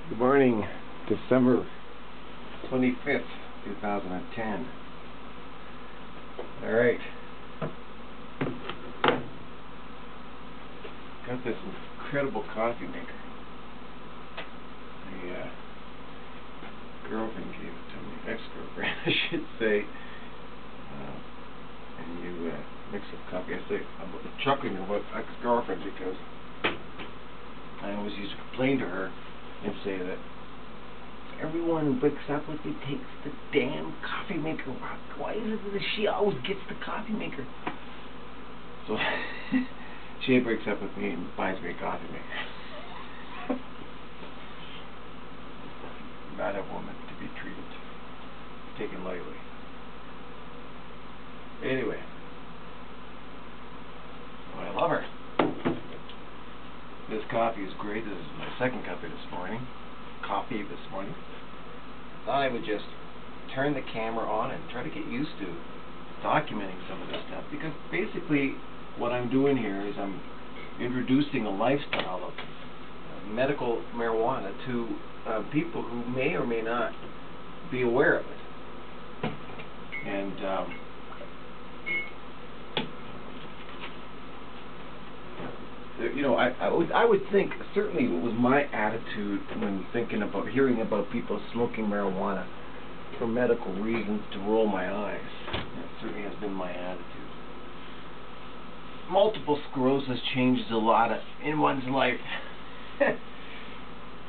Good morning, December 25th, 2010. Alright. Got this incredible coffee maker. A girlfriend gave it to me, ex-girlfriend, I should say. And you mix up coffee. I say, I'm chuckling about ex-girlfriend because I always used to complain to her and say that everyone who wakes up with me takes the damn coffee maker. Why is it that she always gets the coffee maker? So she breaks up with me and buys me a coffee maker. Not a woman to be taken lightly. Anyway, well, I love her. This coffee is great. This is my second coffee this morning. Thought I would just turn the camera on and try to get used to documenting some of this stuff, because basically what I'm doing here is I'm introducing a lifestyle of medical marijuana to people who may or may not be aware of it. And you know, I would think, certainly it was my attitude when hearing about people smoking marijuana for medical reasons, to roll my eyes. That certainly has been my attitude. Multiple sclerosis changes a lot in one's life.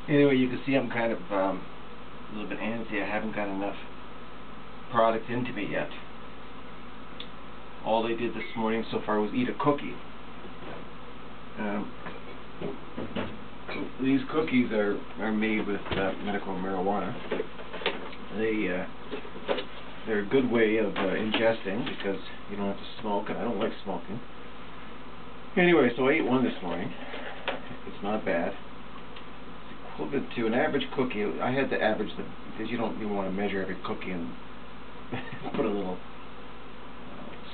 Anyway, you can see I'm kind of a little bit antsy. I haven't got enough product into me yet. All they did this morning so far was eat a cookie. These cookies are made with medical marijuana. They're a good way of ingesting, because you don't have to smoke, and I don't like smoking. Anyway, so I ate one this morning. It's not bad. It's equivalent to an average cookie. I had to average them, because you don't even want to measure every cookie and put a little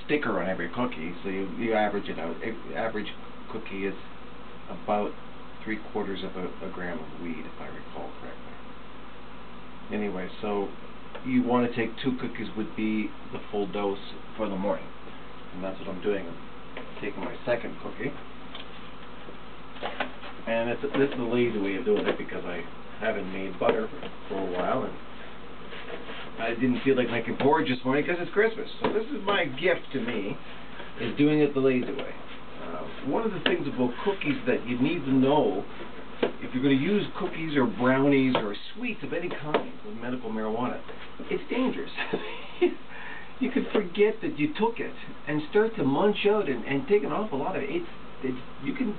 sticker on every cookie. So you average it out. Average cookie is about 3/4 of a gram of weed, if I recall correctly. Anyway, so you want to take 2 cookies would be the full dose for the morning, and that's what I'm doing. I'm taking my second cookie, and this is a lazy way of doing it, because I haven't made butter for a while, and I didn't feel like making porridge this morning because it's Christmas. So this is my gift to me, is doing it the lazy way. One of the things about cookies that you need to know, if you're going to use cookies or brownies or sweets of any kind with medical marijuana, it's dangerous. You can forget that you took it and start to munch out and take an awful lot of it. You can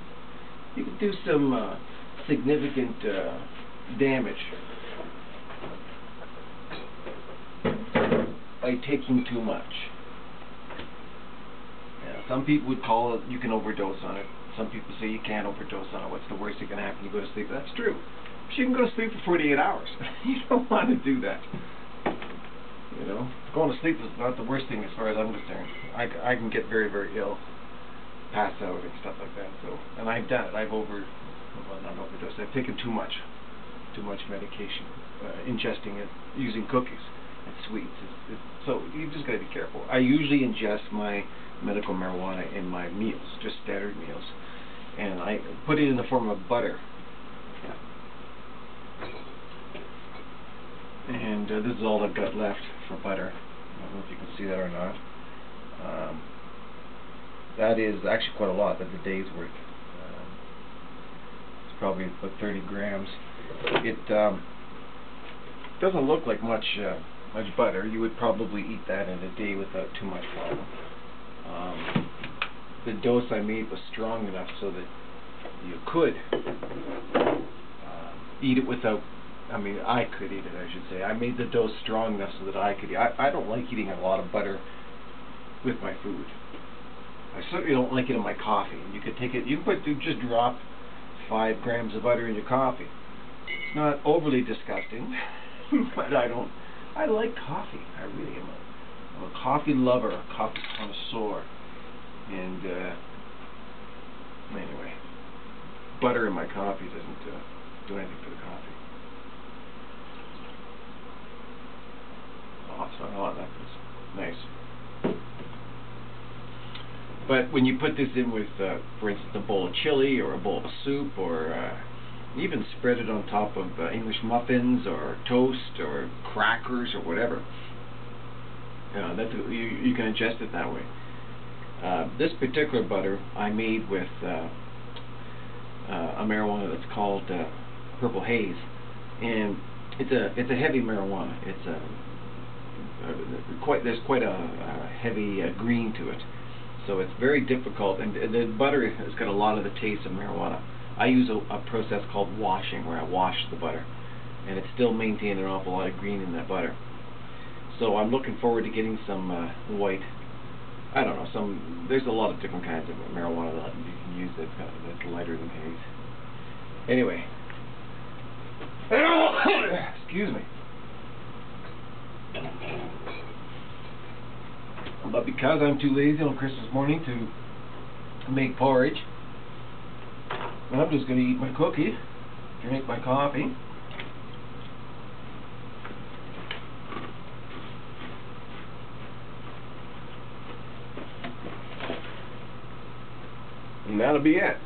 do some significant damage by taking too much. Some people would call it, you can overdose on it. Some people say you can't overdose on it. What's the worst that can happen? You go to sleep. That's true. But you can go to sleep for 48 hours. You don't want to do that. You know, going to sleep is not the worst thing as far as I'm concerned. I can get very, very ill, pass out and stuff like that. So, and I've done it. I've not overdosed. I've taken too much medication, ingesting it, using cookies and sweets. So you just got to be careful. I usually ingest my medical marijuana in my meals, just standard meals, and I put it in the form of butter. And this is all I've got left for butter. I don't know if you can see that or not. That is actually quite a lot. That's a day's worth. It's probably about 30 grams. It doesn't look like much butter. You would probably eat that in a day without too much problem. The dose I made was strong enough so that you could eat it without, I could eat it, I should say. I made the dose strong enough so that I could eat. I don't like eating a lot of butter with my food. I certainly don't like it in my coffee. You could take it, you can just drop 5 grams of butter in your coffee. It's not overly disgusting, but I like coffee. I really am. I'm a coffee lover, a coffee connoisseur, and anyway, butter in my coffee doesn't do anything for the coffee. But when you put this in with, for instance, a bowl of chili or a bowl of soup, or even spread it on top of English muffins or toast or crackers or whatever, you can ingest it that way. This particular butter I made with a marijuana that's called Purple Haze, and it's a heavy marijuana. It's there's quite a heavy green to it, so it's very difficult. And the butter has got a lot of the taste of marijuana. I use a process called washing, where I wash the butter, and it still maintains an awful lot of green in that butter. So I'm looking forward to getting some white. I don't know. There's a lot of different kinds of marijuana that you can use that's lighter than haze. Anyway, excuse me. But because I'm too lazy on Christmas morning to make porridge, I'm just going to eat my cookie, drink my coffee. And that'll be it.